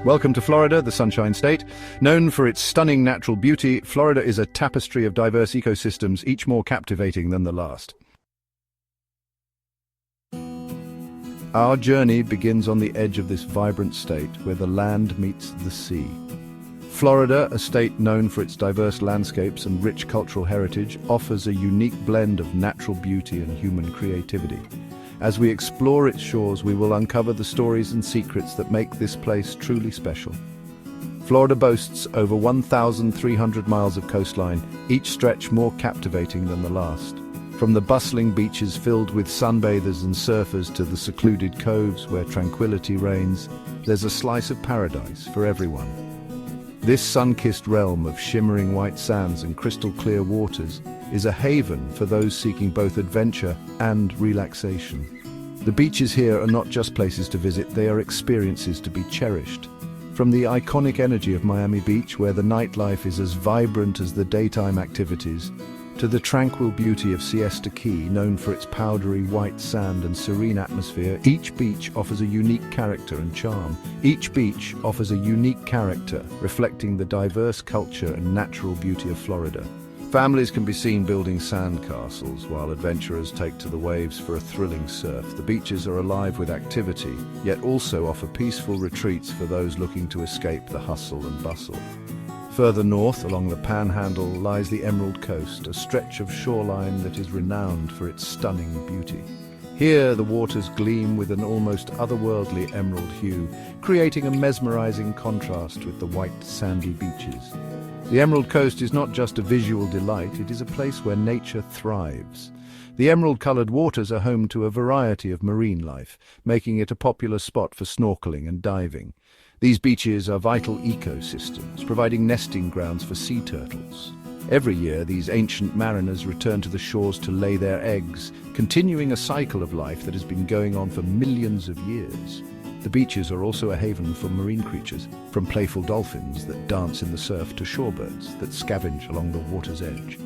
Welcome to Florida, the Sunshine State. Known for its stunning natural beauty, Florida is a tapestry of diverse ecosystems, each more captivating than the last. Our journey begins on the edge of this vibrant state, where the land meets the sea. Florida, a state known for its diverse landscapes and rich cultural heritage, offers a unique blend of natural beauty and human creativity. As we explore its shores, we will uncover the stories and secrets that make this place truly special. Florida boasts over 1,300 miles of coastline, each stretch more captivating than the last. From the bustling beaches filled with sunbathers and surfers to the secluded coves where tranquility reigns, there's a slice of paradise for everyone. This sun-kissed realm of shimmering white sands and crystal-clear waters is a haven for those seeking both adventure and relaxation. The beaches here are not just places to visit, they are experiences to be cherished. From the iconic energy of Miami Beach, where the nightlife is as vibrant as the daytime activities, to the tranquil beauty of Siesta Key, known for its powdery white sand and serene atmosphere, each beach offers a unique character and charm. Each beach offers a unique character, reflecting the diverse culture and natural beauty of Florida. Families can be seen building sand castles, while adventurers take to the waves for a thrilling surf. The beaches are alive with activity, yet also offer peaceful retreats for those looking to escape the hustle and bustle. Further north, along the Panhandle, lies the Emerald Coast, a stretch of shoreline that is renowned for its stunning beauty. Here, the waters gleam with an almost otherworldly emerald hue, creating a mesmerizing contrast with the white, sandy beaches. The Emerald Coast is not just a visual delight, it is a place where nature thrives. The emerald-colored waters are home to a variety of marine life, making it a popular spot for snorkeling and diving. These beaches are vital ecosystems, providing nesting grounds for sea turtles. Every year, these ancient mariners return to the shores to lay their eggs, continuing a cycle of life that has been going on for millions of years. The beaches are also a haven for marine creatures, from playful dolphins that dance in the surf to shorebirds that scavenge along the water's edge.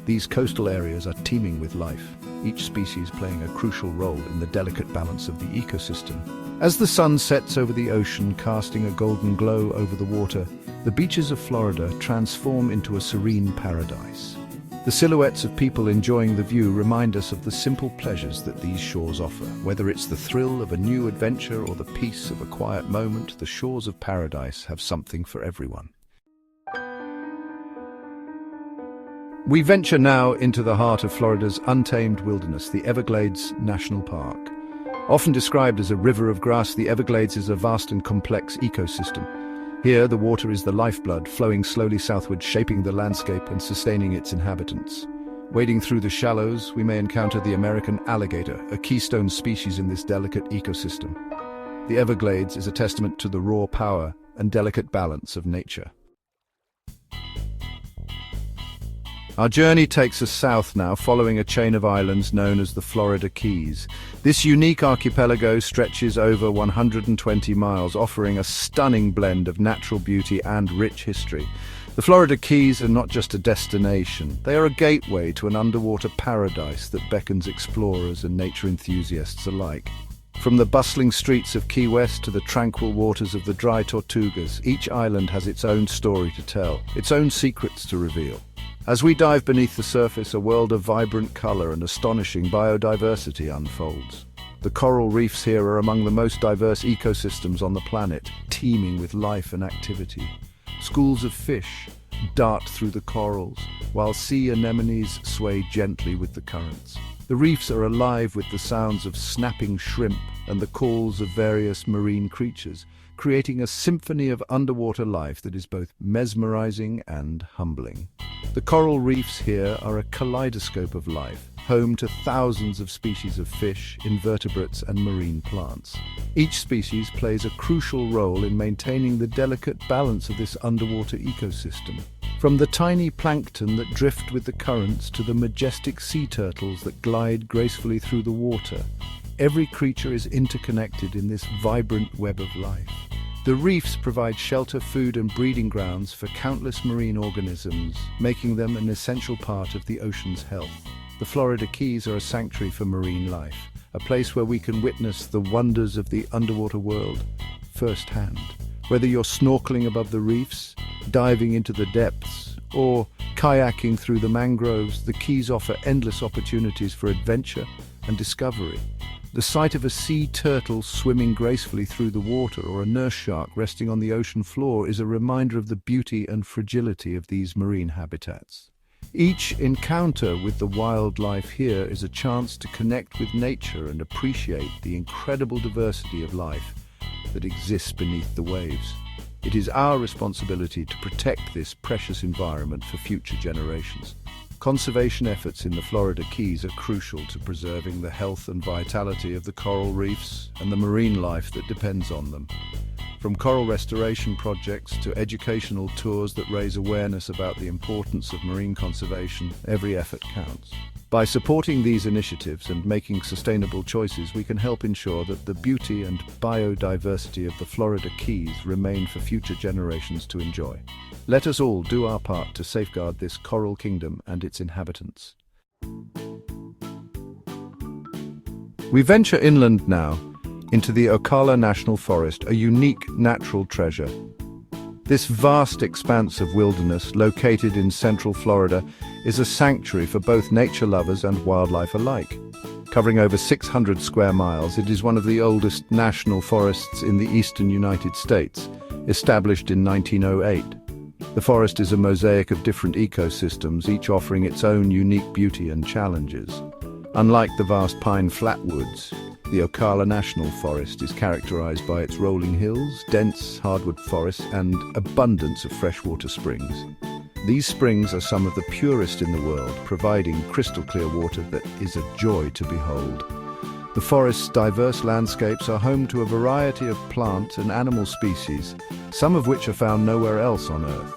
These coastal areas are teeming with life, each species playing a crucial role in the delicate balance of the ecosystem. As the sun sets over the ocean, casting a golden glow over the water, the beaches of Florida transform into a serene paradise. The silhouettes of people enjoying the view remind us of the simple pleasures that these shores offer. Whether it's the thrill of a new adventure or the peace of a quiet moment, the shores of paradise have something for everyone. We venture now into the heart of Florida's untamed wilderness, the Everglades National Park. Often described as a river of grass, the Everglades is a vast and complex ecosystem. Here, the water is the lifeblood, flowing slowly southward, shaping the landscape and sustaining its inhabitants. Wading through the shallows, we may encounter the American alligator, a keystone species in this delicate ecosystem. The Everglades is a testament to the raw power and delicate balance of nature. Our journey takes us south now, following a chain of islands known as the Florida Keys. This unique archipelago stretches over 120 miles, offering a stunning blend of natural beauty and rich history. The Florida Keys are not just a destination, they are a gateway to an underwater paradise that beckons explorers and nature enthusiasts alike. From the bustling streets of Key West to the tranquil waters of the Dry Tortugas, each island has its own story to tell, its own secrets to reveal. As we dive beneath the surface, a world of vibrant color and astonishing biodiversity unfolds. The coral reefs here are among the most diverse ecosystems on the planet, teeming with life and activity. Schools of fish dart through the corals, while sea anemones sway gently with the currents. The reefs are alive with the sounds of snapping shrimp and the calls of various marine creatures, creating a symphony of underwater life that is both mesmerizing and humbling. The coral reefs here are a kaleidoscope of life, home to thousands of species of fish, invertebrates, and marine plants. Each species plays a crucial role in maintaining the delicate balance of this underwater ecosystem. From the tiny plankton that drift with the currents to the majestic sea turtles that glide gracefully through the water, every creature is interconnected in this vibrant web of life. The reefs provide shelter, food, and breeding grounds for countless marine organisms, making them an essential part of the ocean's health. The Florida Keys are a sanctuary for marine life, a place where we can witness the wonders of the underwater world firsthand. Whether you're snorkeling above the reefs, diving into the depths, or kayaking through the mangroves, the Keys offer endless opportunities for adventure and discovery. The sight of a sea turtle swimming gracefully through the water or a nurse shark resting on the ocean floor is a reminder of the beauty and fragility of these marine habitats. Each encounter with the wildlife here is a chance to connect with nature and appreciate the incredible diversity of life that exists beneath the waves. It is our responsibility to protect this precious environment for future generations. Conservation efforts in the Florida Keys are crucial to preserving the health and vitality of the coral reefs and the marine life that depends on them. From coral restoration projects to educational tours that raise awareness about the importance of marine conservation, every effort counts. By supporting these initiatives and making sustainable choices, we can help ensure that the beauty and biodiversity of the Florida Keys remain for future generations to enjoy. Let us all do our part to safeguard this coral kingdom and its inhabitants. We venture inland now, into the Ocala National Forest, a unique natural treasure. This vast expanse of wilderness, located in central Florida, is a sanctuary for both nature lovers and wildlife alike. Covering over 600 square miles, it is one of the oldest national forests in the eastern United States, established in 1908. The forest is a mosaic of different ecosystems, each offering its own unique beauty and challenges. Unlike the vast pine flatwoods, the Ocala National Forest is characterized by its rolling hills, dense hardwood forests, and abundance of freshwater springs. These springs are some of the purest in the world, providing crystal clear water that is a joy to behold. The forest's diverse landscapes are home to a variety of plant and animal species, some of which are found nowhere else on Earth.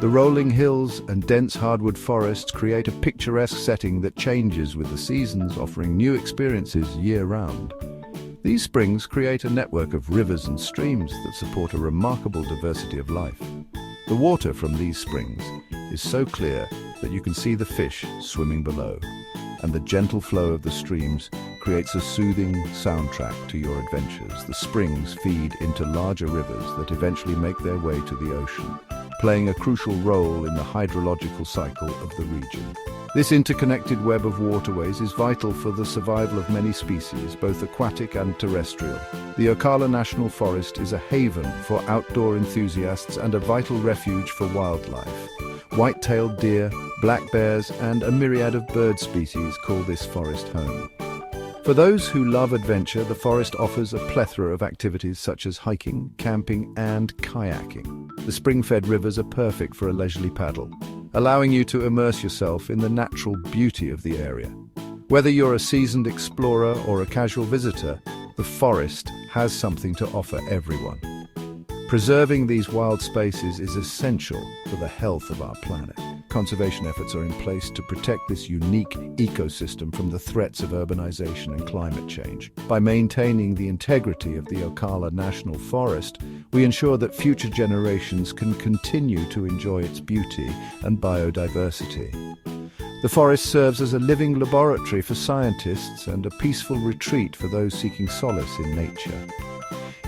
The rolling hills and dense hardwood forests create a picturesque setting that changes with the seasons, offering new experiences year-round. These springs create a network of rivers and streams that support a remarkable diversity of life. The water from these springs is so clear that you can see the fish swimming below, and the gentle flow of the streams creates a soothing soundtrack to your adventures. The springs feed into larger rivers that eventually make their way to the ocean, playing a crucial role in the hydrological cycle of the region. This interconnected web of waterways is vital for the survival of many species, both aquatic and terrestrial. The Ocala National Forest is a haven for outdoor enthusiasts and a vital refuge for wildlife. White-tailed deer, black bears, and a myriad of bird species call this forest home. For those who love adventure, the forest offers a plethora of activities such as hiking, camping, and kayaking. The spring-fed rivers are perfect for a leisurely paddle, allowing you to immerse yourself in the natural beauty of the area. Whether you're a seasoned explorer or a casual visitor, the forest has something to offer everyone. Preserving these wild spaces is essential for the health of our planet. Conservation efforts are in place to protect this unique ecosystem from the threats of urbanization and climate change. By maintaining the integrity of the Ocala National Forest, we ensure that future generations can continue to enjoy its beauty and biodiversity. The forest serves as a living laboratory for scientists and a peaceful retreat for those seeking solace in nature.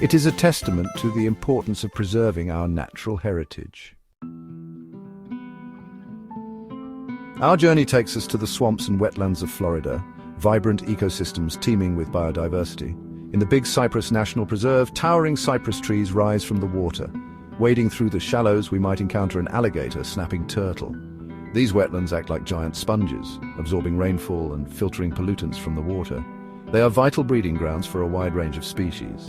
It is a testament to the importance of preserving our natural heritage. Our journey takes us to the swamps and wetlands of Florida, vibrant ecosystems teeming with biodiversity. In the Big Cypress National Preserve, towering cypress trees rise from the water. Wading through the shallows, we might encounter an alligator snapping turtle. These wetlands act like giant sponges, absorbing rainfall and filtering pollutants from the water. They are vital breeding grounds for a wide range of species.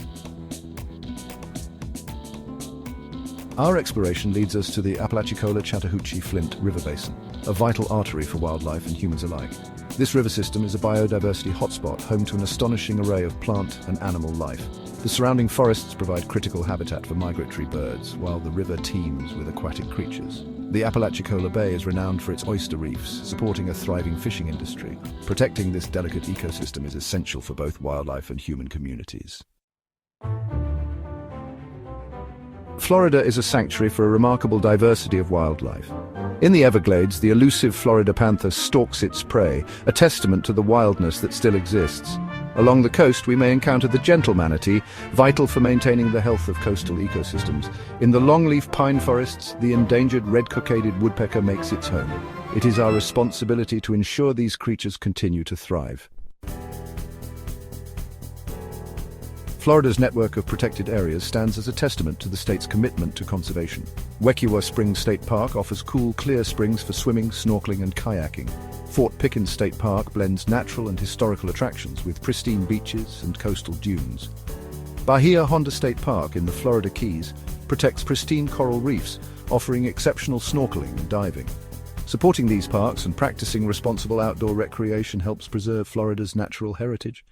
Our exploration leads us to the Apalachicola-Chattahoochee-Flint River Basin, a vital artery for wildlife and humans alike. This river system is a biodiversity hotspot, home to an astonishing array of plant and animal life. The surrounding forests provide critical habitat for migratory birds, while the river teems with aquatic creatures. The Apalachicola Bay is renowned for its oyster reefs, supporting a thriving fishing industry. Protecting this delicate ecosystem is essential for both wildlife and human communities. Florida is a sanctuary for a remarkable diversity of wildlife. In the Everglades, the elusive Florida panther stalks its prey, a testament to the wildness that still exists. Along the coast, we may encounter the gentle manatee, vital for maintaining the health of coastal ecosystems. In the longleaf pine forests, the endangered red-cockaded woodpecker makes its home. It is our responsibility to ensure these creatures continue to thrive. Florida's network of protected areas stands as a testament to the state's commitment to conservation. Wekiwa Springs State Park offers cool, clear springs for swimming, snorkeling, and kayaking. Fort Pickens State Park blends natural and historical attractions with pristine beaches and coastal dunes. Bahia Honda State Park in the Florida Keys protects pristine coral reefs, offering exceptional snorkeling and diving. Supporting these parks and practicing responsible outdoor recreation helps preserve Florida's natural heritage.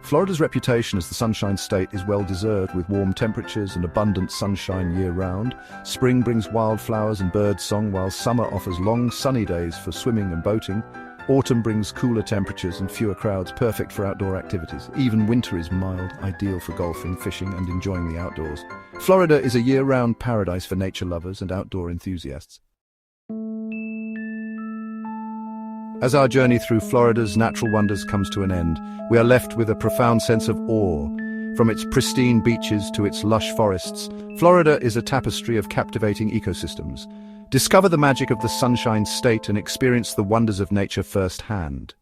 Florida's reputation as the Sunshine State is well-deserved, with warm temperatures and abundant sunshine year-round. Spring brings wildflowers and birdsong, while summer offers long, sunny days for swimming and boating. Autumn brings cooler temperatures and fewer crowds, perfect for outdoor activities. Even winter is mild, ideal for golfing, fishing, and enjoying the outdoors. Florida is a year-round paradise for nature lovers and outdoor enthusiasts. As our journey through Florida's natural wonders comes to an end, we are left with a profound sense of awe. From its pristine beaches to its lush forests, Florida is a tapestry of captivating ecosystems. Discover the magic of the Sunshine State and experience the wonders of nature firsthand.